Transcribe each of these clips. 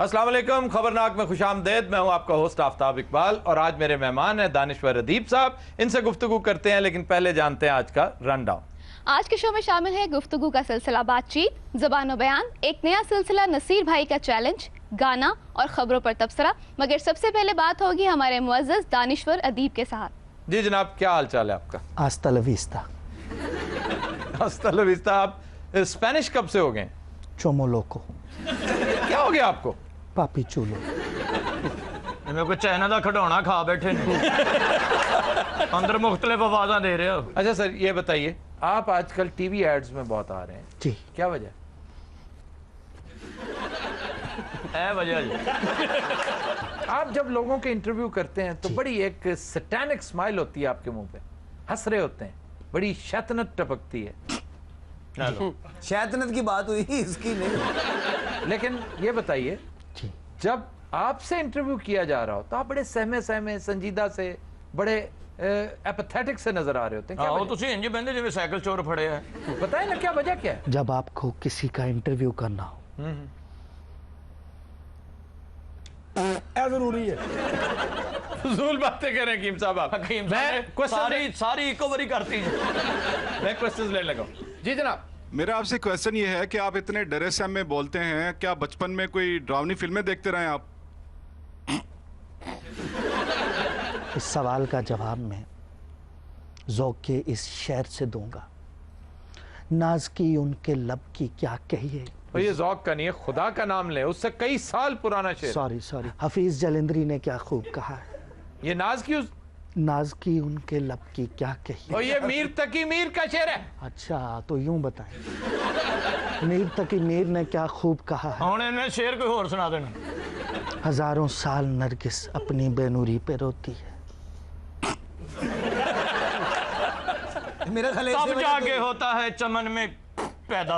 अस्सलाम वालेकुम, खबरनाक में खुशामदेद। मैं हूं आपका होस्ट आफ्ताब इकबाल और आज मेरे मेहमान हैं दानिश्वर अदीब साहब। इनसे गुफ्तगू करते हैं, लेकिन पहले जानते हैं आज का रन डाउन। आज के शो में शामिल है गुफ्तगू का सिलसिला बातचीत, ज़बान बयान, एक नया सिलसिला नसीर भाई का चैलेंज, गाना और खबरों पर तबसरा। मगर सबसे पहले बात होगी हमारे मुअज़्ज़ज़ दानिश्वर अदीब के साथ। जी जनाब, क्या हाल चाल है आपका? हस्ता ला विस्ता। हस्ता ला विस्ता। आप स्पेनिश कब से हो गए? चोमो लोको। क्या हो गया आपको? पापी चूलो। मैं कोई चाइना का खिडौना खा बैठे अंदर मुख्तलिफ आवाज़ा दे रहे हो। अच्छा सर, ये बताइए, आप आजकल टीवी एड्स में बहुत आ रहे हैं जी, क्या वजह? वजह जी, आप जब लोगों के इंटरव्यू करते हैं तो बड़ी एक सैटानिक स्माइल होती है आपके मुंह पे, हंस रहे होते हैं, बड़ी शैतानत टपकती है। शैतानत की बात हुई, इसकी नहीं। लेकिन ये बताइए, जब आपसे इंटरव्यू किया जा रहा हो तो आप बड़े सहमे सहमे, संजीदा से, बड़े एपैथेटिक से नजर आ रहे होते हैं। क्या आहो तुसी इंज बंदे जिवें साइकिल चोर फड़े है। बताए ना क्या वजह क्या है? जब आपको किसी का इंटरव्यू करना हो जरूरी है। फजूल बातें कर रहे हैं हकीम साहब आप। हकीम मैं साहब सारी इको बारी करती है। मैं क्वेश्चंस लेने लगा हूं। जी जनाब। मेरा आपसे क्वेश्चन ये है कि आप इतने डरे सहम में बोलते हैं, क्या बचपन में कोई डरावनी फिल्में देखते रहे आप? इस सवाल का जवाब मैं ज़ौक़ के इस शेर से दूंगा। नाज की उनके लब की क्या कहिए। और ये ज़ौक़ का नहीं है, खुदा का नाम ले, उससे कई साल पुराना शेर। सॉरी, हफीज जलंधरी ने क्या खूब कहा है। ये नाज की उनके लब की क्या कहिए। और ये मीर तकी मीर का शेर है। अच्छा तो यूं बताएं, मीर तकी मीर ने क्या खूब कहा है। हुण इन्हें शेर कोई होर सुना देना। हजारों साल नरगिस अपनी बेनूरी पे रोती है, मेरा ख्याल है तब जाके होता है चमन में पैदा।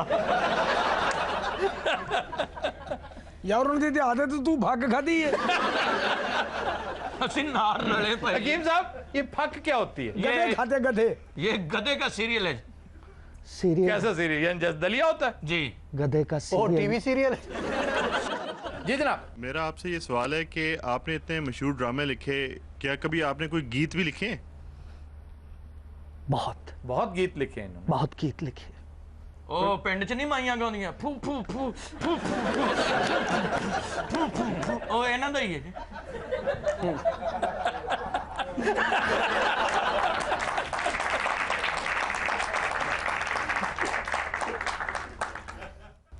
यार उनकी आदत तो तू भाग खाती है। ਅਸੀਂ नार रले पे। हकीम साहब, ये फक क्या होती है? गधे खाते गधे। ये गधे का सीरियल है सीरियल। कैसा सीरियल? यानी जैसे दलिया होता है जी। गधे का सीरियल। टीवी सीरियल है। जी जनाब। मेरा आपसे ये सवाल है कि आपने इतने मशहूर ड्रामे लिखे, क्या कभी आपने कोई गीत भी लिखे हैं? बहुत गीत लिखे हैं इन्होंने। बहुत गीत लिखे। ओ पिंड च नहीं माइयां गाउंदियां फू फू फू फू फू। ओ ਇਹਨਾਂ ਦਾ ਹੀ ਹੈ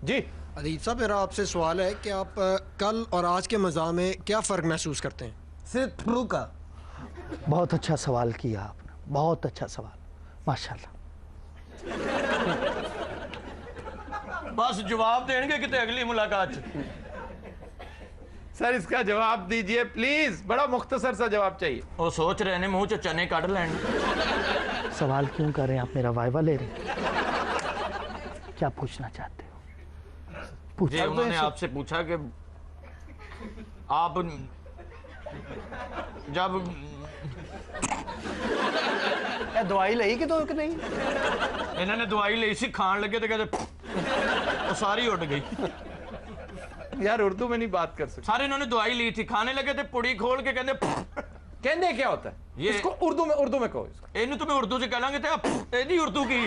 जी। अदीब साहब, मेरा आपसे सवाल है कि आप कल और आज के मज़ा में क्या फ़र्क महसूस करते हैं? सिर्फ थ्रू का। बहुत अच्छा सवाल किया आपने, बहुत अच्छा सवाल, माशाल्लाह। बस जवाब देंगे कितने अगली मुलाकात च। सर इसका जवाब दीजिए प्लीज, बड़ा मुख्तसर सा जवाब चाहिए। वो सोच रहे ने मुंह च चने काट लेने। सवाल क्यों कर रहे हैं आप? मेरा वाइवा ले रहे हैं? क्या पूछना चाहते हो? जी उन्होंने आपसे पूछा कि आप जब दवाई ली कि तो नहीं? इन्होंने दवाई ली सी, खान लगे तो कहते वो सारी उड़ गई। यार उर्दू में नहीं बात कर सकते। सारे इन्होंने दवाई ली थी, खाने लगे थे, पुड़ी खोल के कहते कहने क्या होता है ये? इसको उर्दू में कहो इसको। इन्हें तुम्हें उर्दू से कह लांगे तो एदी उर्दू की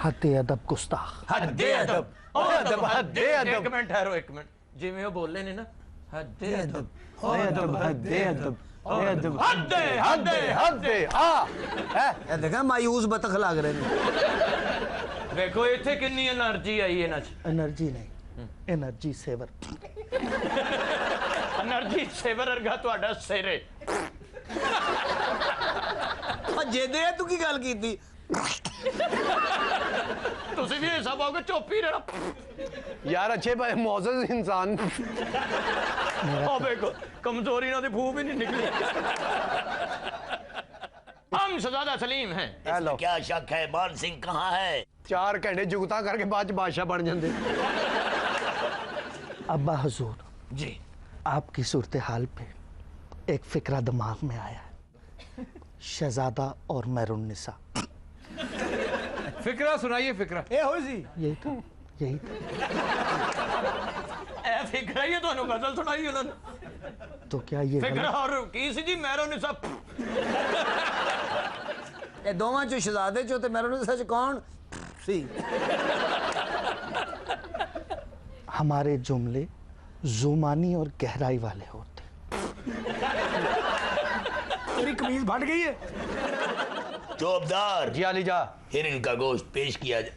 हद्दे अदब गुस्ताख। हद्दे अदब। अदब, हद्दे अदब। एक मिनट ठहरो, एक मिनट। जिवें वो बोले ने ना, हद्दे अदब, अदब हद्दे अदब हद्दे हद्दे हद्दे। देखा मायूस बतख लग रहे हैं। देखो इत्थे कितनी एनर्जी आई इन्हां च। एनर्जी नहीं, एनर्जी सेवर। एनर्जी सेवर वर्गा तुहाडा सिर है। जेदे तू की गल कीती? तुसी भी ऐसा पाओगे, चुप ही रहना। यार अच्छे मौजूद इंसान। ओ देखो कमजोरी ना दी फूफ ही नहीं निकली। हम शहजादा सलीम हैं। हेलो। क्या शक है? मान सिंह कहाँ है? 4 घंटे जुगता करके बाद बादशाह बन जाते। अब्बा हुजूर जी, आपकी सूरत हाल पे एक फिक्रा दिमाग में आया है। शहजादा और मैरून निसा। फिक्रा सुनाइए। फिक्रा ये हो जी। यही था। यही था। ए फिक्र है ਤੁਹਾਨੂੰ ਗਜ਼ਲ ਸੁਣਾਈ ਉਹਨਾਂ ਨੇ तो क्या ये ਫਿਕਰ गलत? और ਕੀ ਸੀ ਜੀ ਮੈਰੋ ਨੇ ਸਭ ਇਹ ਦੋਵਾਂ ਚੋਂ ਸ਼ਹਜ਼ਾਦੇ ਚੋਂ ਤੇ ਮੇਰੇ ਨੂੰ ਸੱਚ ਕੌਣ ਸੀ? हमारे जुमले जुमानी और गहराई वाले होते। तेरी कमीज फट गई है। चौबदार जी आली जा हिरन का गोश्त पेश किया जाए।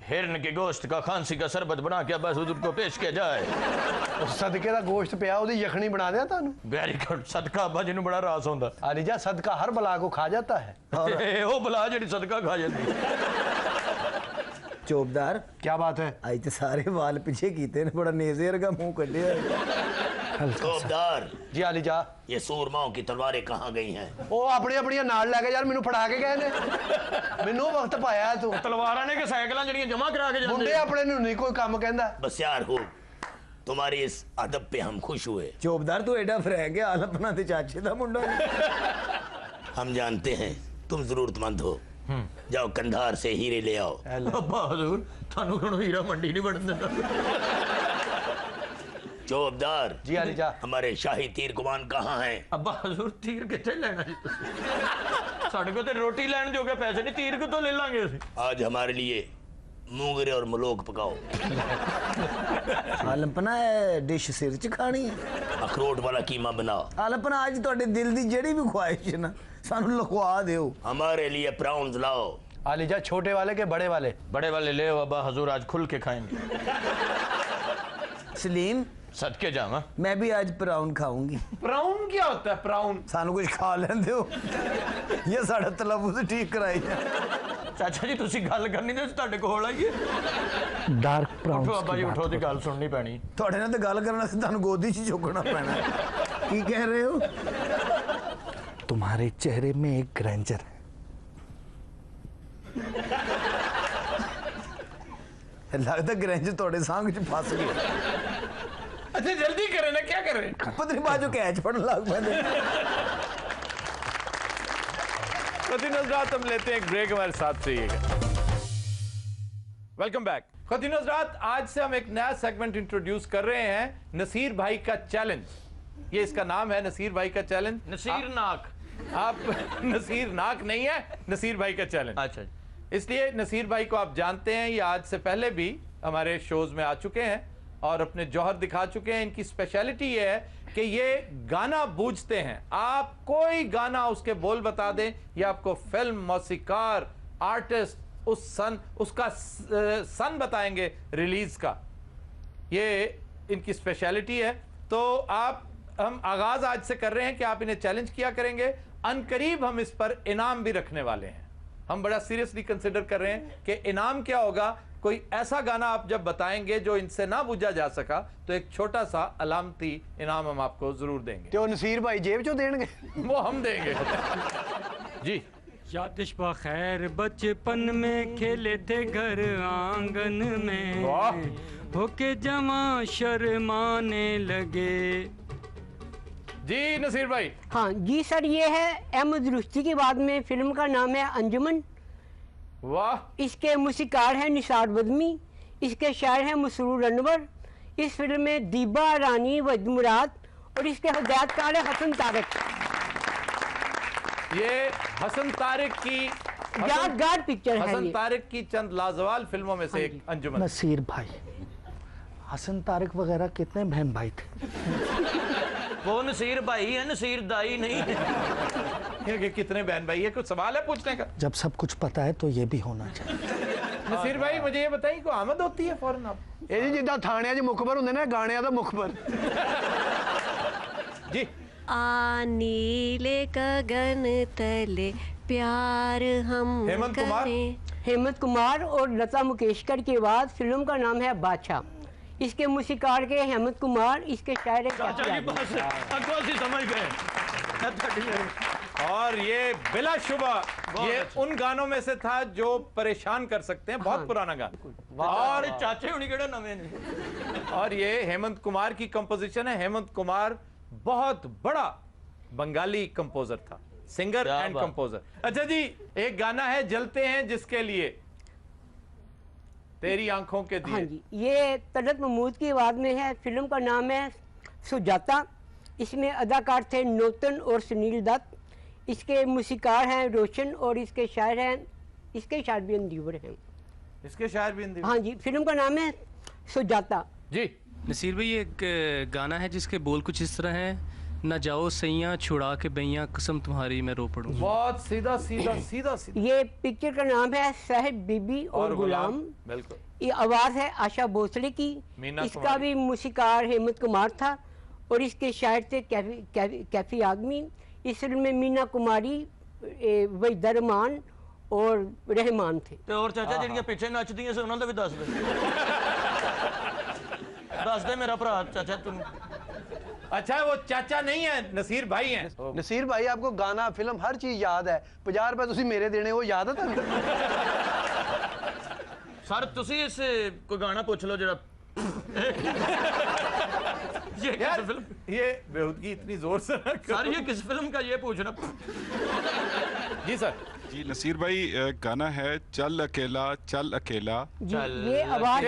हिरन के गोश्त का खांसी का शरबत बना के बस हुजूर को पेश किया जाए। सदके ਦਾ ਗੋਸ਼ਤ ਪਿਆ ਉਹਦੀ ਯਖਣੀ ਬਣਾ ਦਿਆਂ ਤੁਹਾਨੂੰ। वेरी गुड सदका अब्बा जी ਨੂੰ ਬੜਾ ਰਾਸ ਹੁੰਦਾ। आली जा सदका हर बला को खा जाता है। ਉਹ ਬਲਾ ਜਿਹੜੀ ਸਦਕਾ ਖਾ ਜਾਂਦੀ। ਚੋਬਦਾਰ क्या बात है? ਅੱਜ ਤੇ ਸਾਰੇ ਵਾਲ ਪਿੱਛੇ ਕੀਤੇ ਨੇ, ਬੜਾ ਨੇਜ਼ੇ ਵਰਗਾ ਮੂੰਹ ਕੱਢਿਆ। चौबदार जी आली जा ये सूरमाओं की तलवारें कहाँ गई हैं? ਉਹ ਆਪਣੀਆਂ ਆਪਣੀਆਂ ਨਾਲ ਲੈ ਕੇ ਯਾਰ ਮੈਨੂੰ ਫੜਾ ਕੇ ਗਏ ਨੇ। ਮੈਨੂੰ ਵਕਤ ਪਾਇਆ ਤੂੰ। ਤਲਵਾਰਾਂ ਨੇ ਕਿ ਸਾਈਕਲਾਂ ਜਿਹੜੀਆਂ ਜਮਾ ਕਰਾ ਕੇ ਮੁੰਡੇ ਜਾਂਦੇ ਆਪਣੇ ਨੂੰ ਨਹੀਂ ਕੋਈ ਕੰਮ ਕਹਿੰਦਾ। बस यार हो तुम्हारी इस अदब पे हम खुश हुए। ਚੋਬਦਾਰ ਤੂੰ ਐਡਾ ਫਰੈਂਕ ਹੈ, ਹਾਲ ਆਪਣਾ ਤੇ ਚਾਚੇ ਦਾ ਮੁੰਡਾ। हम जानते हैं तुम जरूरतमंद हो। जाओ कंधार से हीरे ले आओ। ਅੱਬਾ ਹਜ਼ੂਰ ਤੁਹਾਨੂੰ ਕਿਹਨੂੰ ਹੀਰਾ ਮੰਡੀ ਨਹੀਂ ਵੜਨ ਦਿੰਦਾ। चौबदार जी आली जा हमारे शाही तीर कमान कहाँ हैं? ਅੱਬਾ ਹਜ਼ੂਰ ਤੀਰ ਕਿੱਥੇ ਲੈਣਾ ਜੀ ਤੁਸੀਂ? ਸਾਡੇ ਕੋਲ ਤੇ ਰੋਟੀ ਲੈਣ ਜੋਗੇ ਪੈਸੇ ਨਹੀਂ, ਤੀਰ ਕਿੱਥੋਂ ਲੈ ਲਾਂਗੇ ਅਸੀਂ? आज हमारे लिए मूंगरे और मलोक पकाओ। ਹਾਲ ਆਪਣਾ ਡਿਸ਼ ਸਿਰ ਚ ਖਾਣੀ ਹੈ। अखरोट वाला कीमा बनाओ। ਹਾਲ ਆਪਣਾ ਅੱਜ ਤੁਹਾਡੇ ਦਿਲ ਦੀ ਜਿਹੜੀ ਵੀ ਖੁਆਇਸ਼ ਹੈ ਨਾ ਸਾਨੂੰ ਲਿਖਵਾ ਦਿਓ। हमारे लिए प्राउंस लाओ। आली जा छोटे वाले के बड़े वाले? बड़े वाले ले आओ अब्बा हजूर, आज खुल के खाएंगे। सलीम सदके जावा मैं भी आज प्राउन खाऊंगी। प्राउन क्या होता है? प्राउन सानू कुछ खा लेंदे हो ये साड़ा तलफुज ठीक कराई। चाचा जी तुसी गल करनी ते तुहाडे कोल आईए। डार्क उठो प्राउन अब्बा जी उठो दी गल सुननी पैनी। ਤੁਹਾਡੇ ਨਾਲ ਤੇ ਗੱਲ ਕਰਨ ਵਾਸਤੇ ਤੁਹਾਨੂੰ ਗੋਦੀ 'ਚ ਚੁੱਕਣਾ ਪੈਣਾ। ਕੀ ਕਹਿ ਰਹੇ ਹੋ? तुम्हारे चेहरे में एक ग्रैंजर है। ਲੱਗਦਾ ਗਰੰਜ ਤੁਹਾਡੇ ਸਾਂਗ 'ਚ ਫਸ ਗਿਆ। अच्छा जल्दी करें ना, क्या करें? ਪਤਨੀ ਬਾਜੂ ਕੈਚ ਫੜਨ ਲੱਗ ਪੈਂਦੇ। खतीन हज़रात हम लेते हैं एक ब्रेक, हमारे साथ रहिएगा। Welcome back. खतीन हज़रात आज से हम एक नया सेगमेंट इंट्रोड्यूस कर रहे हैं, नसीर भाई का चैलेंज। ये इसका नाम है, नसीर भाई का चैलेंज। नसीर नाक आप नसीर नाक नहीं है, नसीर भाई का चैलेंज। अच्छा इसलिए नसीर भाई को आप जानते हैं, ये आज से पहले भी हमारे शोज में आ चुके हैं और अपने जौहर दिखा चुके हैं। इनकी स्पेशलिटी ये है कि ये गाना बूझते हैं। आप कोई गाना उसके बोल बता दें, ये आपको फिल्म, मौसीकार, आर्टिस्ट, उस सन, उसका सन बताएंगे रिलीज का। ये इनकी स्पेशलिटी है। तो हम आगाज आज से कर रहे हैं कि आप इन्हें चैलेंज किया करेंगे। अनकरीब हम इस पर इनाम भी रखने वाले हैं। हम बड़ा सीरियसली कंसिडर कर रहे हैं कि इनाम क्या होगा। कोई ऐसा गाना आप जब बताएंगे जो इनसे ना बूझा जा सका, तो एक छोटा सा अलामती इनाम हम आपको जरूर देंगे। तो नसीर भाई जेब चो देंगे? वो हम देंगे जी। यादिश खैर बचपन में खेले थे घर आंगन में, होके जमा शर्माने लगे। जी नसीर भाई। हाँ जी सर, ये है अहमद रुश्ती की बाद में फिल्म का नाम है अंजुमन। वाह। इसके मूसीकार हैं निसार बदमी, इसके शायर हैं मसरूर अनवर। इस फिल्म में दीबा रानी, वजद मुराद और इसके हिदायतकार है हसन तारिक। ये हसन तारिक की यादगार पिक्चर है। हसन तारिक की चंद लाजवाब फिल्मों में से एक अंजुमन। नसीर भाई, हसन तारिक वगैरह कितने बहन भाई थे? वो नसीर भाई है, नसीर दाई नहीं है। कि कितने बहन भाई है? कुछ सवाल है पूछने का? जब सब कुछ पता है तो ये भी होना चाहिए। नसीर भाई मुझे ये बताइए को आमद होती है फौरन आप? ਇਹ ਜੀ ਜਿੱਦਾਂ ਥਾਣਿਆਂ 'ਚ ਮੁਖਬਰ ਹੁੰਦੇ ਨੇ, ਗਾਣਿਆਂ ਦਾ ਮੁਖਬਰ। जी। आ नीले गगन तले प्यार हम हेमंत कुमार। हेमंत कुमार और लता मंगेशकर के बाद फिल्म का नाम है बादशाह। इसके मूसीकार के हेमंत कुमार, इसके शायर समझ गए। और ये बिलाशुबा ये उन गानों में से था जो परेशान कर सकते हैं। बहुत पुराना गाना। और चाचे हुणी केड़े नवे ने। और ये हेमंत कुमार की कंपोजिशन है। हेमंत कुमार बहुत बड़ा बंगाली कंपोजर था, सिंगर एंड कंपोजर। अच्छा जी, एक गाना है जलते हैं जिसके लिए। तेरी आंखों के दिए। हाँ जी, ये तलत महमूद की आवाज़ में है। फिल्म का नाम है सुजाता। इसमें अदाकार थे नौतन और सुनील दत्त। इसके मूसीकार हैं रोशन और इसके शायर भी अंदीवर हैं। इसके शायर भी अंदीवर? हाँ जी, फिल्म का नाम है सुजाता। जी नसीर भाई, एक गाना है जिसके बोल कुछ इस तरह हैं, न जाओ सैया छुड़ा के बैया कसम तुम्हारी मैं रो पड़ूं। बहुत सीधा सीधा सीधा सीधा। ये पिक्चर का नाम है साहिब बीबी और गुलाम। बिल्कुल। ये आवाज़ है आशा भोसले की। इसका भी मूसीकार हेमंत कुमार था और इसके शायर थे कैफी आदमी। इस फिल्म में मीना कुमारी, वहीदा रहमान और रहमान थे। ਤੇ ਹੋਰ ਚਾਚਾ ਜਿਹੜੀਆਂ ਪਿੱਛੇ ਨੱਚਦੀਆਂ ਸੀ ਉਹਨਾਂ ਦਾ ਵੀ ਦੱਸ ਦੇ ਦੱਸ ਦੇ ਮੇਰਾ ਭਰਾ ਚਾਚਾ ਤੈਨੂੰ। अच्छा वो चाचा नहीं है, नसीर भाई हैं। नसीर भाई आपको गाना फिल्म हर चीज याद है। 50 रुपए ਤੁਸੀਂ ਮੇਰੇ ਦੇਣੇ ਉਹ ਯਾਦ ਹੈ ਤੁਹਾਨੂੰ? ਸਰ ਤੁਸੀਂ ਇਸ ਕੋਈ ਗਾਣਾ ਪੁੱਛ ਲਓ ਜਿਹੜਾ ये यार फिल्म, ये बेहूदगी इतनी जोर से ना सर, ये किस फिल्म का ये पूछना। जी सर। जी नसीर भाई, गाना है चल अकेला चल अकेला। ये आवाज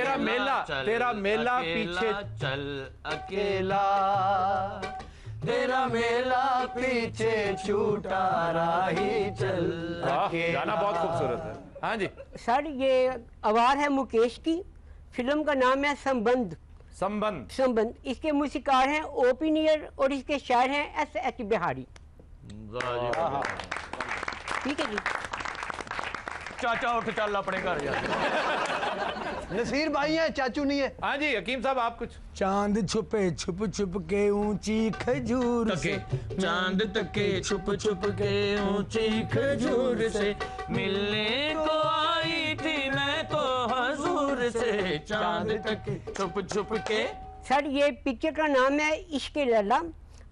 तेरा मेला पीछे चल अकेला, तेरा मेला पीछे छूटा राही चल अकेला। गाना बहुत खूबसूरत है। हाँ जी सर, ये आवाज है मुकेश की। फिल्म का नाम है संबंध। संबंध। इसके मूसीकार हैं ओपिनियर और इसके शायर हैं SH बिहारी। ठीक है जी। चाचा उठ चल अपने घर यार। नसीर भाई है, चाचू नहीं है। हाँ जी हकीम साहब, आप कुछ। चांद छुपे छुप छुप के ऊंची खजूर से, चांद तके छुप छुप के ऊंची खजूर से, मिलने को आई थी मैं तो हजूर से, चांद तके छुप छुप के। सर, ये पिक्चर का नाम है इश्क लैला।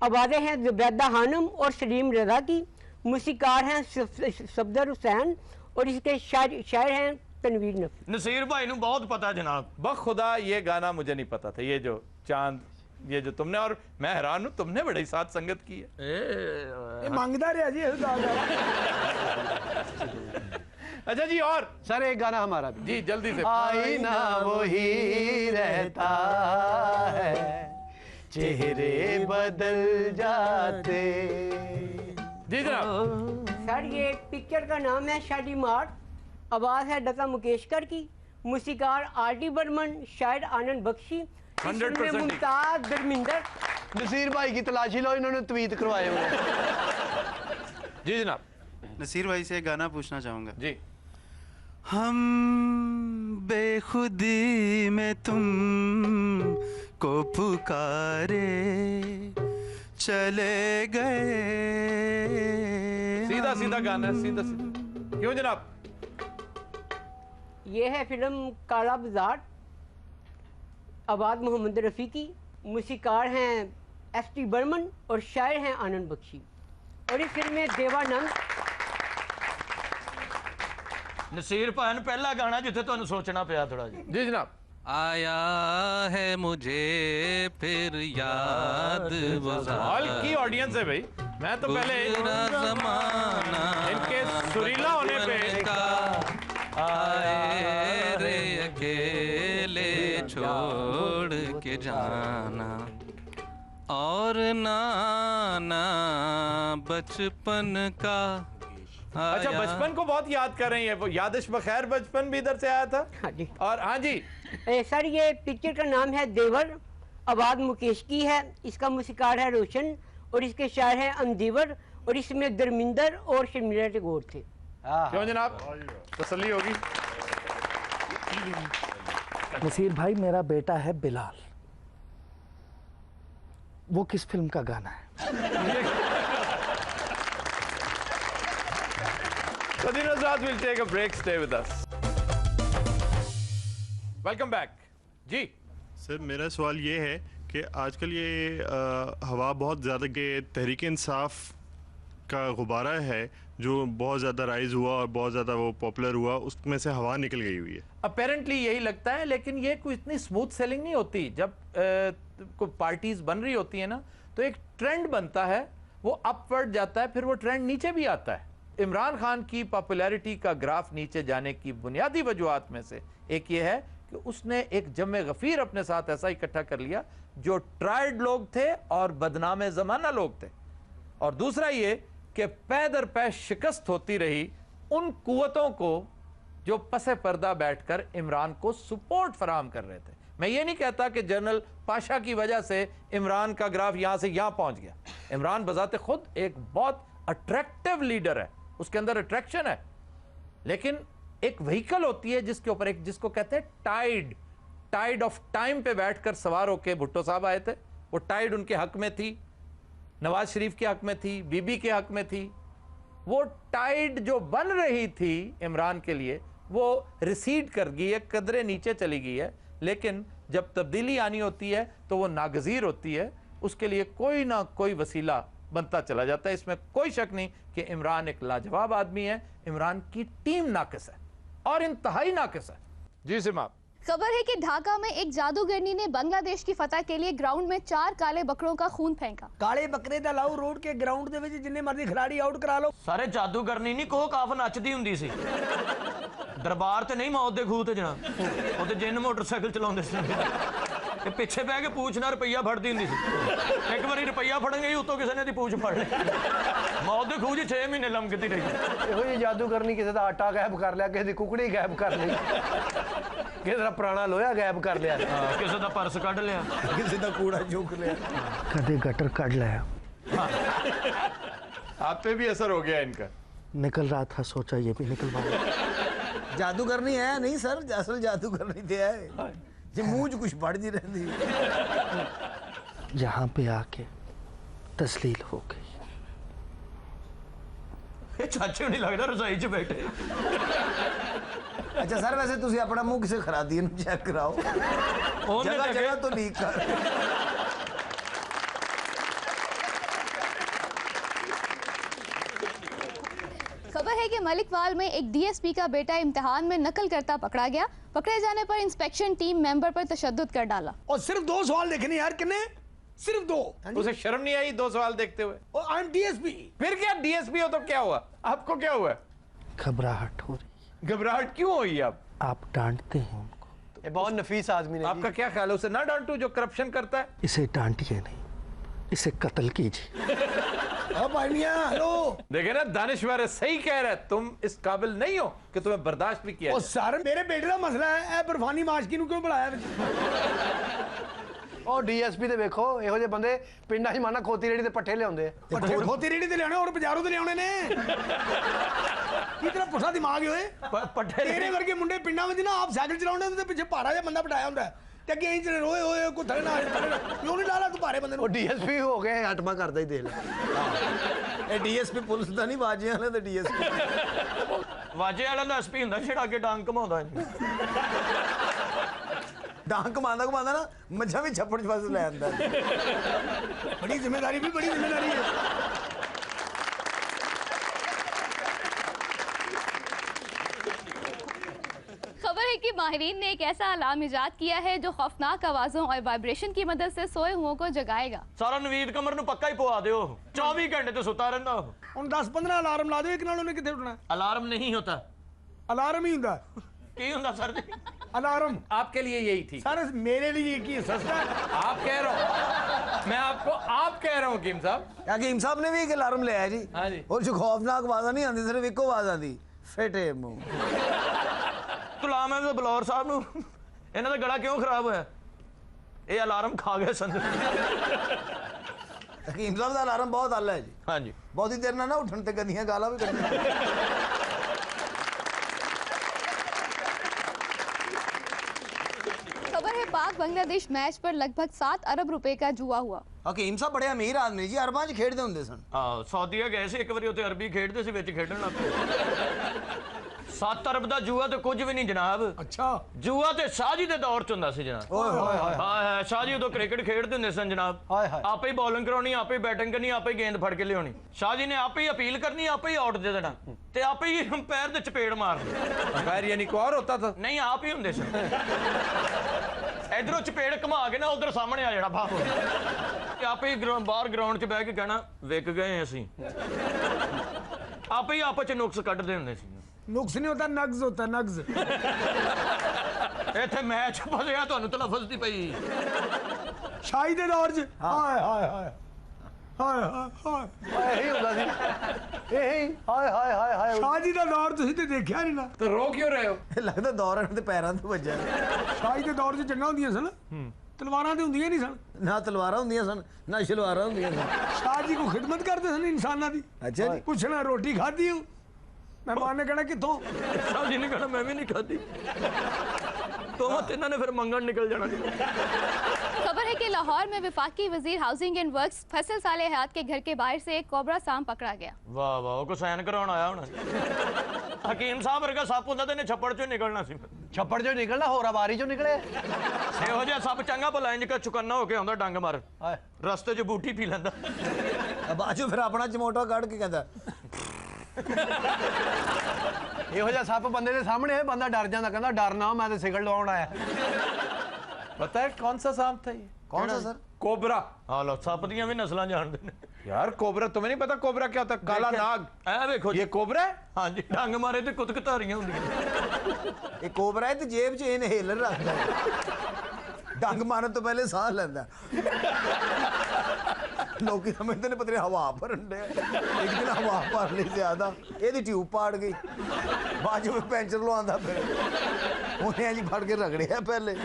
आवाज़ें हैं जुबैदा खानम और सलीम रजा की। मूसीकार हैं सफदर हुसैन और इसके शायर हैं तनवीर नफी। नसीर भाई नू बहुत पता जनाब। बखुदा ये गाना मुझे नहीं पता था। ये जो चांद, ये जो तुमने, और मैं हैरान हूँ तुमने बड़ी साथ संगत की है। ये मांगदार है जी। अच्छा जी, और सर एक गाना हमारा भी। जी जल्दी से। आईना वही रहता है, चेहरे बदल जाते। जी जनाब। सर, ये पिक्चर का नाम है शादी मार्ट। आवाज़ है लता मंगेशकर की। मूसीकार RD बर्मन, शायर आनंद बख्शी। 100% मुमताज धर्मिंदर। नसीर भाई की तलाशी लो, इन्होंने ट्वीट करवाए हुए। जी जनाब। नसीर भाई से गाना पूछना चाहूँगा। जी। हम बेखुदी में तुम को पुकारे चले गए। सीधा सीधा गाना है, सीधा सीधा। क्यों जनाब? ये है फिल्म काला बाजार। आवाज़ मोहम्मद रफ़ी की। मूसीकार हैं ST बर्मन और शायर हैं आनंद बख्शी। और इस फिल्म में देवानंद। नसीर भाई पहला गाना जिथे तुहानू सोचना पिया थोड़ा जी। जी जनाब। आया है मुझे फिर याद हॉल की ऑडियंस है भाई। मैं तो पहले ज़माना इनके सुरीला होने पे आए रे अकेले छोड़ के जाना, और नाना बचपन का। अच्छा, बचपन को बहुत याद कर रही है वो। यादिश बखैर बचपन भी इधर से आया था। हाँ जी। और हाँ जी सर, ये पिक्चर का नाम है देवर। आवाज़ मुकेश की है। इसका मूसीकार है रोशन और इसके शायर हैं अंदीवर और इसमें धर्मिंदर और शर्मिला टैगोर थे। क्यों जनाब, तसल्ली होगी। नसीर भाई, मेरा बेटा है बिलाल। वो किस फिल्म का गाना है? So the Nazrat will take a break. Stay with us. Welcome back. जी सर, मेरा सवाल ये है कि आजकल ये हवा बहुत ज़्यादा के तहरीक इंसाफ का गुब्बारा है जो बहुत ज़्यादा राइज हुआ और बहुत ज़्यादा वो पॉपुलर हुआ, उसमें से हवा निकल गई हुई है। अपेरेंटली यही लगता है, लेकिन ये कोई इतनी स्मूथ सेलिंग नहीं होती। जब कोई पार्टीज बन रही होती है ना, तो एक ट्रेंड बनता है, वो अपवर्ड जाता है, फिर वो ट्रेंड नीचे भी आता है। इमरान खान की पॉपुलैरिटी का ग्राफ नीचे जाने की बुनियादी वजूहात में से एक ये है कि उसने एक जमे गफीर अपने साथ ऐसा इकट्ठा कर लिया जो ट्राइड लोग थे और बदनामे ज़माना लोग थे, और दूसरा ये कि पै दर पै शिकस्त होती रही उन कुव्वतों को जो पसे पर्दा बैठकर इमरान को सपोर्ट फराहम कर रहे थे। मैं ये नहीं कहता कि जनरल पाशा की वजह से इमरान का ग्राफ यहाँ से यहाँ पहुँच गया। इमरान बजाते खुद एक बहुत अट्रैक्टिव लीडर है, उसके अंदर अट्रैक्शन है, लेकिन एक व्हीकल होती है जिसके ऊपर एक, जिसको कहते हैं टाइड ऑफ टाइम पे बैठकर सवार होके भुट्टो साहब आए थे। वो टाइड उनके हक में थी, नवाज शरीफ के हक में थी, बीबी के हक में थी। वो टाइड जो बन रही थी इमरान के लिए वो रिसीड कर गई है, कदरे नीचे चली गई है, लेकिन जब तब्दीली आनी होती है तो वो नागजीर होती है, उसके लिए कोई ना कोई वसीला बनता चला जाता है। इसमें कोई शक नहीं कि इमरान एक लाजवाब आदमी है, इमरान की टीम नाकिस है और इंतहाई नाकिस है। जी सिमा, खबर है कि ढाका में एक जादूगरनी ने बांग्लादेश की फतह के लिए ग्राउंड में 4 काले बकरों का खून फेंका। काले बकरे दा लाओ रोड के ग्राउंड दे विच जिन्ने मर्जी खिलाड़ी आउट करा लो। सारे जादूगरनी नहीं कोह काफ नचदी हुंदी सी, दरबार ते नहीं मौत दे खूह ते जना, ओते जिन मोटरसाइकिल चलाउंदे सी, ते पिछे बह के पूछ ना रुपया फड़दी हुंदी सी। एक बारी रुपया फड़न गई उतो किसी ने दी पूछ फड़ ली, मौत दे खूह 6 महीने लमकती रही। ਇਹੋ ਜਿਹੀ ਜਾਦੂਗਰਨੀ ਕਿਸੇ ਦਾ ਆਟਾ ਗਾਇਬ ਕਰ ਲਿਆ, ਕਿਸੇ ਦੀ ਕੁਕੜੀ ਗਾਇਬ ਕਰ ਲਈ, ਕਿਸੇ ਦਾ ਪੁਰਾਣਾ ਲੋਹਾ ਗਾਇਬ ਕਰ ਲਿਆ, ਕਿਸੇ ਦਾ ਪਰਸ ਕੱਢ ਲਿਆ, ਕਿਸੇ ਦਾ ਕੂੜਾ ਚੁੱਕ ਲਿਆ, कदे गटर काट लाया। आप पे भी असर हो गया इनका। निकल रहा था, सोचा ये भी निकलवा। जादूगरनी है नहीं सर, असल जादूगरनी तो है जो मुंह च कुछ बढ़ जी रहती यहाँ पे आके तस्लील हो गई। चाचे नहीं लगता रसोई च बैठे। अच्छा सर, वैसे तुसी अपना मुंह किसे खरा दिए चेक कराओ, जगह जगह तो लीक कर। खबर है कि मलिकवाल में एक डीएसपी का बेटा इम्तिहान में नकल करता पकड़ा गया। पकड़े जाने पर इंस्पेक्शन टीम मेंबर पर तशद्दुद कर डाला। और सिर्फ 2 सवाल देखने यार, कितने? सिर्फ 2। उसे शर्म नहीं आई 2 सवाल देखते हुए? I am DSP. फिर क्या डीएसपी हो तो क्या हुआ? आपको क्या हुआ? घबराहट हो रही। घबराहट क्यों हुई? आप डांटते हैं उनको। ये बहुत नफीस आदमी है। आपका क्या ख्याल है, उसे ना डांटू जो करप्शन करता है? इसे डांटिए नहीं, इसे कत्ल कीजिए। हेलो देखे ना, दानिश्वर सही कह रहा है, तुम इस काबिल नहीं हो कि तुम्हें बर्दाश्त भी किया। सर मेरे बेटे का मसला है, बर्फानी माशकी क्यों बुलाया? और डीएसपी दे देखो ਇਹੋ ਜਿਹੇ ਬੰਦੇ ਪਿੰਡਾਂ 'ਚ ਮਾਨਾ ਖੋਤੀ ਰੇੜੀ ਤੇ ਪੱਠੇ ਲਿਆਉਂਦੇ ਆ। ਖੋਤੀ ਰੇੜੀ ਤੇ ਲਿਆਉਣੇ और ਬਾਜ਼ਾਰੋਂ ਤੇ ਲਿਆਉਣੇ ਨੇ। ਕੀ ਤੇਰਾ ਪੁੱਠਾ ਦਿਮਾਗ ਹੋਏ? ਪੱਠੇ ਤੇਰੇ ਵਰਗੇ ਮੁੰਡੇ ਪਿੰਡਾਂ ਵਿੱਚ ਨਾ ਆਪ ਸਾਈਕਲ ਚਲਾਉਂਦੇ ਹੁੰਦੇ ਤੇ ਪਿੱਛੇ ਭਾਰਾ ਜਿਹਾ ਬੰਦਾ ਬਿਠਾਇਆ ਹੁੰਦਾ ਤੇ ਅੱਗੇ ਇੰਜ ਰੋਏ ਹੋਏ ਕੋ ਥੜੇ ਨਾ ਕਿਉਂ ਨਹੀਂ ਲਾ ਲਾ ਤੂੰ ਭਾਰੇ ਬੰਦੇ ਨੂੰ? ਉਹ ਡੀਐਸਪੀ ਹੋ ਗਏ, ਆਟਮਾ ਕਰਦਾ ਹੀ ਦੇਖ ਲੈ। ਇਹ ਡੀਐਸਪੀ ਪੁਲਿਸ ਦਾ ਨਹੀਂ, ਬਾਜੀਆਂ ਵਾਲੇ ਤੇ ਡੀਐਸਪੀ। ਵਾਜੇ ਵਾਲਾ ਦਾ ਐਸਪੀ ਹੁੰਦਾ ਜਿਹੜਾ ਅੱਗੇ ਡਾਂਗ ਘਮਾਉਂਦਾ। डांग कमांदा ना मच्छा भी छप्पड़ च फस ले आंदा। बड़ी जिम्मेदारी भी, बड़ी जिम्मेदारी है। खबर है कि माहिरीन ने एक ऐसा अलार्म इजाद किया है जो खौफनाक आवाजों और वाइब्रेशन की मदद से सोए हुओं को जगाएगा। सारा नवीद कमर ਨੂੰ ਪੱਕਾ ਹੀ ਪਵਾ ਦਿਓ, 24 घंटे तो सुता रहता हो। ਹੁਣ 10-15 ਅਲਾਰਮ ਲਾ ਦਿਓ, ਇੱਕ ਨਾਲ ਉਹਨੇ ਕਿੱਥੇ ਉੱਠਣਾ? अलार्म नहीं होता, अलार्म ही ਹੁੰਦਾ। ਕੀ ਹੁੰਦਾ सर जी? अलार्म आपके लिए यही थी सर, मेरे लिए की सस्ता। आप कह रहा हूँ, मैं आपको आप कह रहा हूँ हकीम साहब। हकीम साहब ने भी एक अलार्म लिया है जी। हाँ जी। और जो खौफनाक आवाज़ नहीं आती, सिर्फ एक आवाज़ आती, फेटे मुंह। ਗੁਲਾਮ ਅਹਿਮਦ ਬਲੌਰ ਸਾਹਿਬ ਨੂੰ ਇਹਨਾਂ ਦਾ ਗਲਾ ਕਿਉਂ ਖਰਾਬ ਹੋਇਆ? ਇਹ ਅਲਾਰਮ ਖਾ ਗਏ ਸੰਦ। हकीम साहब का अलार्म बहुत आला है जी। हाँ जी। बहुत ही देर ना उठन ते गंदियां गालां भी कढणियां। खबर है पाक बांग्लादेश मैच पर लगभग 7 अरब रुपए का जुआ हुआ। हकीम साहब बड़े अमीर आदमी जी, अरबां च खेडदे हुंदे सन। ਹਾਂ ਸਾਊਦੀਆ ਗਏ ਸੀ ਇੱਕ ਵਾਰੀ, ਉੱਥੇ ਅਰਬੀ ਖੇਡਦੇ ਸੀ, ਵਿੱਚ ਖੇਡਣ ਲੱਗ ਪਏ। 7 ਅਰਬ ਦਾ ਜੂਆ ਤੇ ਕੁਝ ਵੀ ਨਹੀਂ ਜਨਾਬ। ਅੱਛਾ, ਜੂਆ ਤੇ ਸ਼ਾਹਜੀ ਦੇ ਦੌਰ ਚ ਹੁੰਦਾ ਸੀ ਜਨਾਬ। ਓਏ ਹੋਏ ਹੋਏ। ਹਾਂ ਸ਼ਾਹਜੀ ਉਦੋਂ ਕ੍ਰਿਕਟ ਖੇਡਦੇ ਹੁੰਦੇ ਸਨ ਜਨਾਬ। ਆਪੇ ਹੀ ਬੋਲਿੰਗ ਕਰਾਉਣੀ, ਆਪੇ ਹੀ ਬੈਟਿੰਗ ਕਰਨੀ, ਆਪੇ ਹੀ ਗੇਂਦ ਫੜ ਕੇ ਲਿਆਉਣੀ। ਸ਼ਾਹਜੀ ਨੇ ਆਪੇ ਹੀ ਅਪੀਲ ਕਰਨੀ, ਆਪੇ ਹੀ ਆਊਟ ਦੇ ਦੇਣਾ ਤੇ ਆਪੇ ਹੀ ਅੰਪਾਇਰ ਦੇ ਚਪੇੜ ਮਾਰਨੀ। ਅੰਪਾਇਰ ਯਾਨੀ ਕੋਈ ਹੋਰ ਹੁੰਦਾ था? ਨਹੀਂ, ਆਪ ਹੀ ਹੁੰਦੇ ਸਨ। ਇਧਰੋਂ ਚਪੇੜ ਘੁਮਾ ਕੇ ਨਾ ਉਧਰ ਸਾਹਮਣੇ ਆ ਜਾਣਾ ਬਾਹਰ ਤੇ ਆਪੇ ਹੀ ਬਾਹਰ ਗਰਾਊਂਡ 'ਚ ਬਹਿ ਕੇ ਕਹਿਣਾ ਵਿਕ ਗਏ ਅਸੀਂ। आप ही आपस च नुक्स कढ़दे हुंदे सी। नुक्स नहीं होता, नग्ज होता, नग्ज। इत्थे मैच फसिया तुहानूं तलफुज़ दी पई। शाही दे दौर च हाय हाय हाय हाय हाय यही ਹੁੰਦਾ ਸੀ, यही हाय हाय हाय हाय। शाह जी ਦਾ ਦੌਰ ਤੁਸੀਂ ਤੇ ਦੇਖਿਆ ਨਹੀਂ ਨਾ, तो रो क्यों रहे हो? ਲੱਗਦਾ ਦੌਰ ਇਹਨਾਂ ਦੇ ਪੈਰਾਂ ਤੋਂ ਵੱਜਿਆ। ਸ਼ਾਹੀ ਦੇ ਦੌਰ 'ਚ ਜੰਗਾਂ ਹੁੰਦੀਆਂ ਸਨ, ਤਲਵਾਰਾਂ ਤੇ ਹੁੰਦੀਆਂ ਨਹੀਂ ਸਨ। ਨਾ ਤਲਵਾਰਾਂ ਹੁੰਦੀਆਂ ਸਨ ਨਾ ਸ਼ਲਵਾਰਾਂ ਹੁੰਦੀਆਂ ਸਨ। शाह जी को खिदमत करते सन इंसाना दी। अच्छा जी। पूछना रोटी खाती हूँ, मेहमान ने कहना कितों? शाह जी ने कहना मैं भी नहीं खाती, तो मत इन्होंने फिर मंगन निकल जाना। खबर है कि लाहौर में वफाकी वजीर हाउसिंग एंड वर्क्स फैसल साले हयात के घर के बाहर से एक कोबरा सांप पकड़ा गया। वाह वाह, को सैन कराउण आया होना। हकीम साहब वर्गा सप हुंदा ते इन्हें छप्पड़ चों निकलना सी। छप्पड़ चों निकलना, होरा बारी चों निकले। ਇਹੋ ਜਿਹਾ ਸੱਪ ਚੰਗਾ ਭਲਾ ਇੰਜ ਕਿ ਚੁਕੰਨਾ ਹੋ ਕੇ ਆਉਂਦਾ ਡੰਗ ਮਾਰ, ਰਸਤੇ 'ਚ ਬੂਟੀ ਪੀ ਲੈਂਦਾ। ਬਾਅਦ ਚੋਂ ਫਿਰ ਆਪਣਾ ਚਮੋਟਾ ਕੱਢ ਕੇ ਕਹਿੰਦਾ ਇਹੋ ਜਿਹਾ ਸੱਪ ਬੰਦੇ ਦੇ ਸਾਹਮਣੇ ਹੈ, ਬੰਦਾ ਡਰ ਜਾਂਦਾ, ਕਹਿੰਦਾ ਡਰ ਨਾ, ਮੈਂ ਤੇ ਸਿਗਲ ਲਵਾਉਣ ਆਇਆ। पता है कौन सा सांप था ये? कौन सा सर? कोबरा। हाँ लो, सप दियां भी नस्लां जानदे ने यार। कोबरा तुम्हें नहीं पता कोबरा क्या होता है? काला नाग। ऐ देखो ये कोबरा है। हाँ जी, डंग मारे ते कुतक धारियां हुंदियां। ਇਹ ਕੋਬਰਾ ਹੈ ਤੇ ਜੇਬ 'ਚ ਇਨਹੇਲਰ ਰੱਖਦਾ ਹੈ, ਡੰਗ ਮਾਰਨ ਤੋਂ ਪਹਿਲੇ ਸਾਹ ਲੈਂਦਾ। ਲੋਕੀ ਸਮਝਦੇ ਨੇ ਪਤਾ ਨਹੀਂ ਹਵਾ ਭਰਨ ਦੇ, ਇੱਕ ਦਿਨ ਹਵਾ ਭਰ ਲਈ ਜ਼ਿਆਦਾ, ਇਹਦੀ ਟਿਊਬ ਪਾੜ ਗਈ, ਬਾਅਦ 'ਚ ਪੈਂਚਰ ਲਵਾਉਂਦਾ ਫਿਰ ਉਹਨੇ ਜੀ ਫੜ ਕੇ ਰਗੜਿਆ ਪਹਿਲੇ,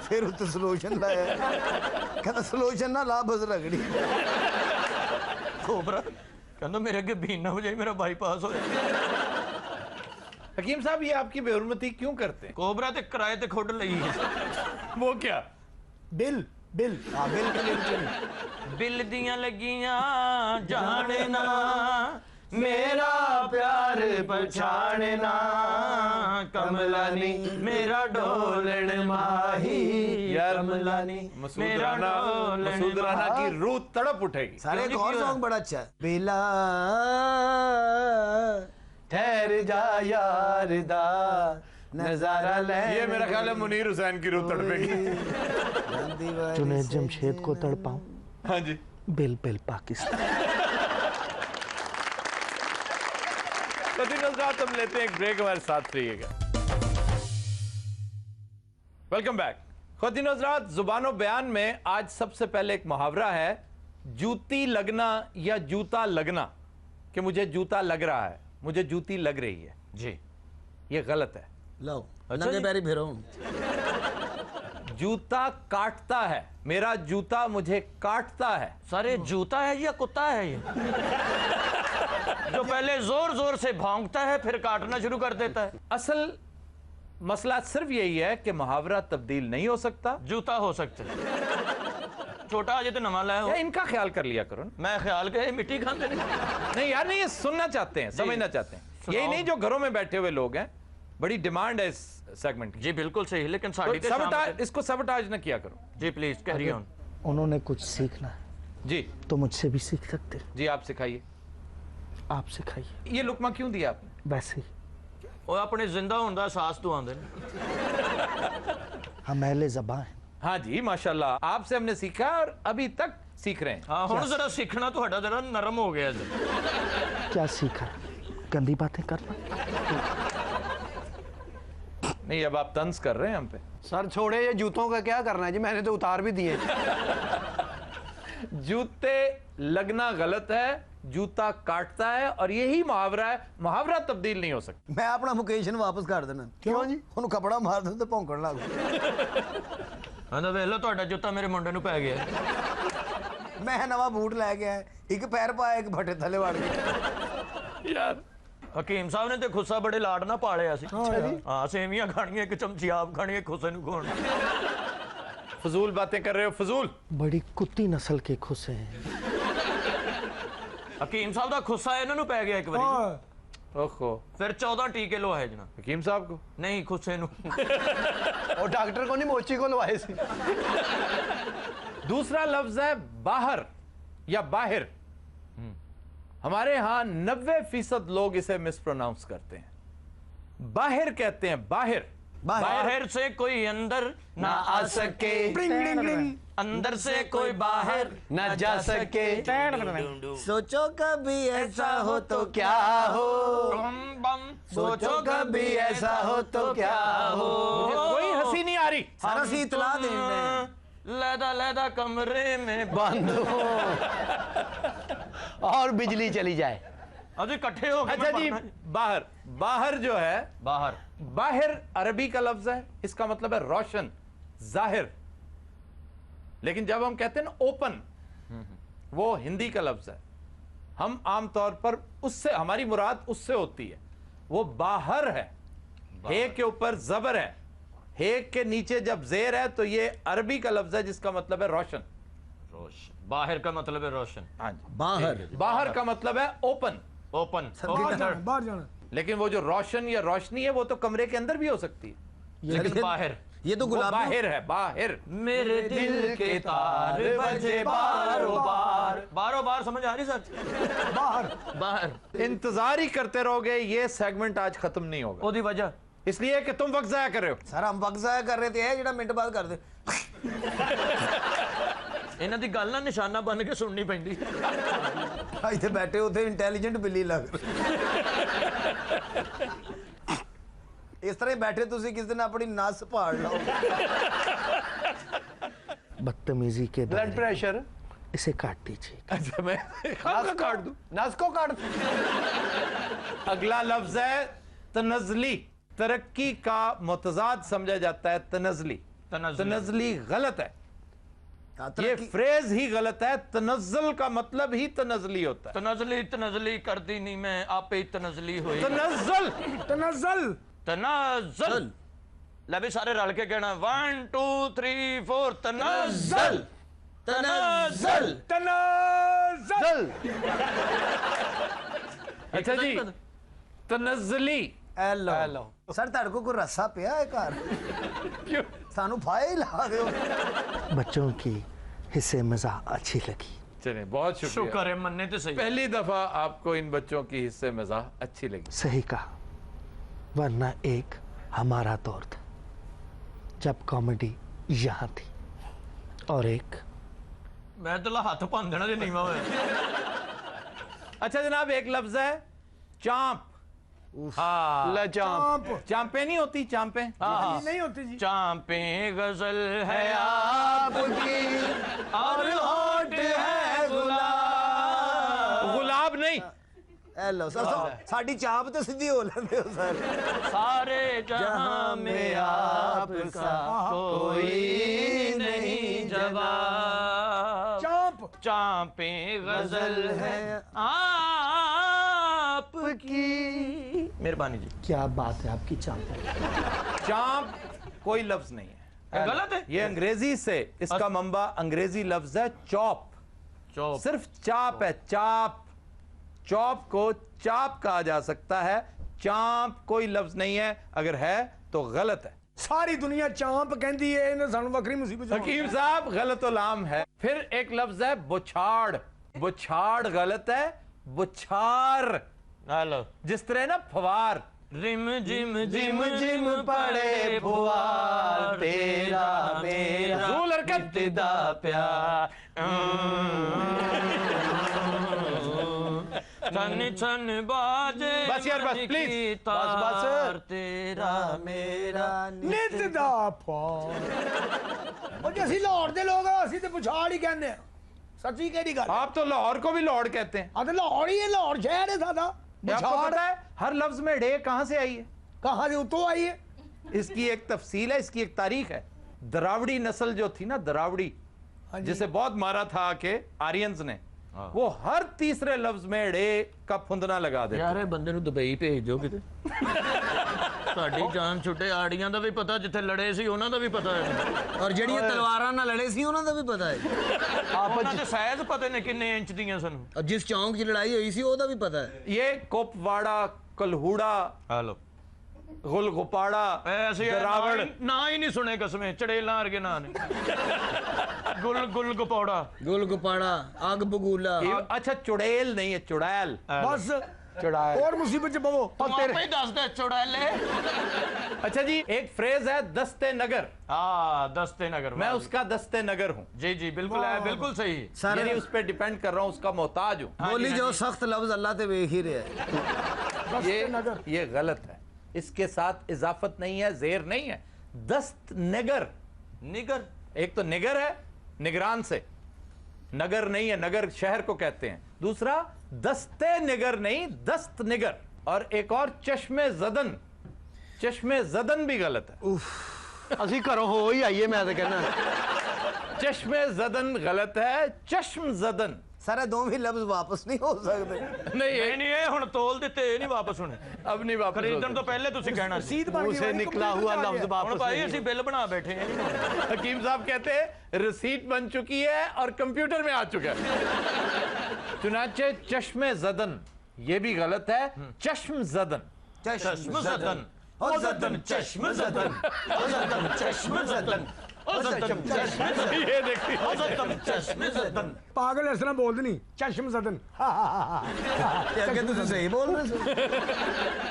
ਫਿਰ ਉੱਤੇ ਸਲੋਸ਼ਨ ਲਾਇਆ, ਕਹਿੰਦਾ ਸਲੋਸ਼ਨ ਨਾ ਲਾ ਬਸ ਰਗੜੀ। ਕੋਬਰਾ ਕਹਿੰਦਾ ਮੇਰੇ ਅੱਗੇ ਬੀਨ ਨਾ ਹੋ ਜਾਏ, ਮੇਰਾ ਬਾਈਪਾਸ ਹੋ ਜਾਏ। हकीम साहब ये आपकी बेहुरमती क्यों करते हैं? कोबरा ते किराए ते खुड लई है। वो क्या? बिल बिल हाँ बिल के लिए बिल दियां लगियां जानना, मेरा प्यार पछाड़ना, कमलानी मेरा डोलन माही। यार कमलानी मसूद राना की रूह तड़प उठेगी। सारे एक और सॉन्ग बड़ा अच्छा है, बेला ठहर जा यार दा नजारा ले। ये मेरा ख्याल है मुनीर हुसैन की रूह तड़पेगी। जुनैद जमशेद को तड़पाऊं? हाँ जी। Bill bill Pakistan. हम लेते हैं एक ब्रेक, हमारे साथ रहिएगा। Welcome back. ख़ुवातीन हज़रात, ज़ुबानो बयान में आज सबसे पहले एक मुहावरा है, जूती लगना या जूता लगना, कि मुझे जूता लग रहा है, मुझे जूती लग रही है। जी, ये गलत है। लो नंगे पैरी फिरो। जूता काटता है, मेरा जूता मुझे काटता है। सर ये जूता है या कुत्ता है ये? जो पहले जोर जोर से भौंकता है फिर काटना शुरू कर देता है। असल मसला सिर्फ यही है कि मुहावरा तब्दील नहीं हो सकता, जूता हो सकता है। छोटा अजय तो नवा लाया हो। इनका ख्याल कर लिया करो। मैं ख्याल के मिट्टी खाते नहीं यार, नहीं, ये सुनना चाहते हैं, समझना चाहते हैं। यही नहीं जो घरों में बैठे हुए लोग हैं, बड़ी डिमांड है इस सेगमेंट की। जी बिल्कुल सही, लेकिन तो इसको सबटाज ना किया करो। जी प्लीज कैरी ऑन। उन्होंने कुछ सीखना है जी तो मुझसे भी सीख सकते हैं। जी आप सिखाइए। आप सिखाइए। ये लुकमा क्यों दिया आपने? वैसे ही वो अपने जिंदा होने का एहसास तो आंदे हम अहले ज़बां हैं। हाँ जी माशाल्लाह, आपसे हमने सीखा और अभी तक सीख रहे हैं। हाँ हुण जरा सीखना तो जरा नरम हो गया। क्या सीखा? गंदी बातें करना। नहीं, अब आप तंज कर रहे हैं हम पे। सर छोड़े, ये जूतों का क्या करना है जी, मैंने तो उतार भी दिए। जूते लगना गलत है, जूता काटता है, और यही मुहावरा है। मुहावरा तब्दील नहीं हो सकता। मैं अपना मुकेशन वापस कर देना। क्यों जी? ਉਹਨੂੰ ਕਪੜਾ ਮਾਰ ਦਿੰਦਾ ਤੇ ਭੌਂਕਣ ਲੱਗ ਆਂਦਾ ਵੇਖ ਲਓ ਤੁਹਾਡਾ ਜੁੱਤਾ ਮੇਰੇ ਮੁੰਡੇ ਨੂੰ ਪੈ ਗਿਆ। ਮੈਂ ਨਵਾਂ ਬੂਟ ਲੈ ਕੇ ਆਇਆ, ਇੱਕ ਪੈਰ ਪਾਇਆ, ਇੱਕ ਫੱਟੇ ਥੱਲੇ ਵੜ ਗਿਆ। ਯਾਰ ਹਕੀਮ ਸਾਹਿਬ ਨੇ ਤੇ ਖੁੱਸਾ ਬੜੇ ਲਾਡ ਨਾਲ ਪਾਲਿਆ ਸੀ। ਹਾਂ ਸੇਵੀਆਂ ਖਾਣੀਆਂ, ਇੱਕ ਚਮਚੀ ਆਪ ਖਾਣੀ, ਇੱਕ ਖੁੱਸੇ ਨੂੰ ਖਵਾਉਣਾ। फजूल बातें कर रहे हो, फजूल। बड़ी कुत्ती नस्ल के खुसे हैं। हकीम साहब का खुस्सा इन्हां नूं पै गया एक बारी। ओहो, फिर 14 टीके लवाए जना। हकीम साहब को नहीं, खुस्से नूं। और डॉक्टर को नहीं, मोची को लवाए सी। दूसरा लफ्ज है बाहर या बाहिर। हमारे यहाँ 90% लोग इसे मिसप्रोनाउंस करते हैं। बाहिर कहते हैं, बाहिर। बाहर से कोई अंदर ना आ सके। अंदर से कोई बाहर न जा सके। सोचो कभी ऐसा हो तो क्या हो, सोचो कभी ऐसा हो तो क्या हो। कोई हंसी नहीं आ रही। सारा सी इतला देना लैदा लैदा कमरे में बंद हो और बिजली चली जाए। अभी इकट्ठे हो गए। अच्छा जी, बाहर, बाहर जो है, बाहर, बाहर अरबी का लफ्ज है, इसका मतलब है रोशन, जाहिर। लेकिन जब हम कहते हैं ना ओपन, वो हिंदी का लफ्ज है। हम आमतौर पर उससे, हमारी मुराद उससे होती है। वो बाहर है, हे के ऊपर जबर है, हे के नीचे जब जेर है, तो ये अरबी का लफ्ज है जिसका मतलब है रोशन। रोशन, बाहर का मतलब है रोशन। हाँ जी, बाहर, बाहर का मतलब है ओपन, ओपन, बाहर जाना। लेकिन वो जो रोशन या रोशनी है वो तो कमरे के अंदर भी हो सकती है। लेकिन बाहर, ये तो गुलाब बाहर है, बाहर। मेरे दिल के तार बजे बारो बार। बारो बार समझ आ रही सर? बाहर, बाहर। इंतजार ही करते रहोगे, ये सेगमेंट आज खत्म नहीं होगा। ओदी वजह इसलिए कि तुम वक्त जाया कर रहे हो। सर हम वक्त जाया कर रहे थे, है जेड़ा मिनट बाद कर दे। इन्हां दी गल ना निशाना बन के सुननी पैंदी। इत्थे बैठे उथे इंटेलिजेंट बिल्ली लग इस तरह बैठे तुसी किस दिन अपनी नस फाड़ लो। बदतमीजी के ब्लड प्रेशर इसे काट दीजिए। अच्छा, मैं काट दूं, नस को काट दूं। अगला लफ्ज है तनज़ली। तरक्की का मुतजाद समझा जाता है तनज़ली। तनज़ली गलत है, ये फ्रेज ही गलत है। तनज़्ज़ल का मतलब ही तनज़ली होता है। तनज़ली तनज़ली कर दी नहीं मैं आपे ही तनज़ली हुई। तनज़्ज़ल, तनज़्ज़ल, तनाज़्ज़ल। ले भी सारे रल के कहना 1 2 3 4 तनाज़्ज़ल, तनाज़्ज़ल, तनज़्ज़ल। अच्छा जी, तनज़्ज़ली। हेलो सर, तेरे को कोई रस्सा पिया है घर? क्यों? सानू फाए ला दो। बच्चों की हिस्से मज़ाक अच्छी लगी। चलिए, बहुत शुक्रिया। शुक्र है, मन्ने तो सही। पहली दफा आपको इन बच्चों की हिस्से मज़ाक अच्छी लगी। सही कहा, वरना एक हमारा दौर था जब कॉमेडी यहाँ थी, और एक मैं तो हाथ भन देना जे नीवा होया। अच्छा जनाब, एक लफ्ज है चांप। ला चांप। चांपे नहीं होती, चांपे नहीं होती जी। चांपे गजल है आपकी और होठ है गुलाब। गुलाब नहीं। हेलो सर, साडी चाप तो सीधी हो लेंदे हो सर। सारे जहां में आपका कोई नहीं जवाब। चांप, चांपे गजल है आपकी। मेहरबानी जी। क्या बात है आपकी चांप। चांप कोई लफ्ज नहीं है, गलत है। ये अंग्रेजी से, इसका मंबा अंग्रेजी लफ्ज है चॉप। चॉप, सिर्फ चाप है, चाप। चॉप को चाप कहा जा सकता है, चांप कोई लफ्ज नहीं है। अगर है तो गलत है। सारी दुनिया चांप कहती है, इन्हें सानू वक्री मुसीबत। हकीम साहब, गलत उलाम है। फिर एक लफ्ज है बुछाड़। बुछाड़ गलत है, बुछार। हेलो, जिस तरह ना फवार। रिम जिम जिम जिम पड़े फुआर तेरा मेरा ज़ूल हरकत। इब्तिदा प्यार। छन छन बाजे बस यार, बस, प्लीज। बस तेरा मेरा नित दा पार। और जे ਅਸੀਂ ਲਾਹੌਰ ਦੇ ਲੋਕ ਆ, ਅਸੀਂ ਤੇ ਪੁਛਾੜ ਹੀ ਕਹਿੰਦੇ ਆ। सच्ची केड़ी गल? आप तो लाहौर को भी लाहौर कहते हैं। हाँ तो लाहौर ही है, लाहौर शहर है सादा। आपको पता है हर लफ्ज में डे कहां से आई है? कहां से उतो आई है? इसकी एक तफसील है, इसकी एक तारीख है। दरावड़ी नस्ल जो थी ना, दरावड़ी, जिसे बहुत मारा था कि आर्यंस ने, वो हर तीसरे लफ्ज में डे का फुंदना लगा दे। यार बंदे दुबई भेज दो किते। ਸਾਡੀ ਜਾਨ ਛੁੱਟੇ ਆੜੀਆਂ ਦਾ ਵੀ ਪਤਾ, ਜਿੱਥੇ ਲੜੇ ਸੀ ਉਹਨਾਂ ਦਾ ਵੀ ਪਤਾ ਹੈ, ਔਰ ਜਿਹੜੀਆਂ ਤਲਵਾਰਾਂ ਨਾਲ ਲੜੇ ਸੀ ਉਹਨਾਂ ਦਾ ਵੀ ਪਤਾ ਹੈ। ਆਪਸ ਵਿੱਚ ਸਾਈਜ਼ ਪਤਾ ਨੇ ਕਿੰਨੇ ਇੰਚ ਦੀਆਂ ਸਾਨੂੰ। ਔਰ ਜਿਸ ਚੌਂਕ 'ਚ ਲੜਾਈ ਹੋਈ ਸੀ ਉਹਦਾ ਵੀ ਪਤਾ ਹੈ। ये कोपवाड़ा, कलहूड़ा, हेलो, गुलगुपाड़ा, दरावड़ ना ही नहीं सुने कसमें, चड़ेला अर्गे ना ने। गुल गुपाड़ा, गुल गुपाड़ा, आग बगूला। अच्छा चुड़ैल नहीं है, चुड़ैल। बस चुड़ैल और मुसीबत च पवो तुम आप ही दस दे चुड़ैले। अच्छा जी, एक फ्रेज है दस्ते नगर। हाँ, दस्ते नगर, मैं उसका दस्ते नगर हूँ। जी जी बिल्कुल है, बिल्कुल सही। यानी उस पर डिपेंड कर रहा हूँ, उसका मोहताज हूँ। बोली जो सख्त लफ्ज अल्लाह ते वेख ही रहे ये गलत है, इसके साथ इजाफत नहीं है, जेर नहीं है। दस्त नगर, निगर, एक तो निगर है निगरान से, नगर नहीं है, नगर शहर को कहते हैं। दूसरा दस्ते निगर नहीं, दस्त निगर। और एक और चश्मे जदन, चश्मे जदन भी गलत है। असी घरों हो ही आइए, मैं तो कहना चश्मे जदन गलत है, चश्म जदन। सारे दो भी लफ्ज वापस नहीं हो सकते। नहीं नहीं, ये हुन तोल दिते, ये नहीं वापस होने। अब नहीं वापस, खरीदन तो पहले तुसी कहना रसीद बन गई, से निकला हुआ लफ्ज वापस भाई असी बिल बना बैठे हैं। हकीम साहब कहते हैं रसीद बन चुकी है और कंप्यूटर में आ चुका है। चुनाचे चश्मे जदन ये भी गलत है, चश्म जदन। चश्म जदन, ओ जदन चश्म जदन, ओ जदन चश्म जदन, ओ जदन चश्म जदन। ये देखिए, ओ जदन चश्म जदन। पागल इस तरह बोलते नहीं, चश्म जदन। अगे तुम सही बोल रहे हो।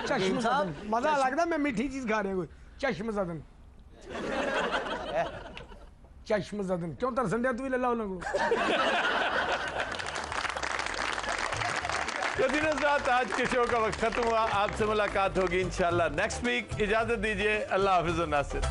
चश्म जदन मजा लगता, मैं मीठी चीज खा रहे कोई। चश्म जदन, चश्म जदन क्यों तरसन दिया तू ही ले ला उनको। आज के शो का वक्त खत्म हुआ। आपसे मुलाकात होगी इंशाल्लाह नेक्स्ट वीक। इजाजत दीजिए, अल्लाह हाफिज़ नासिर।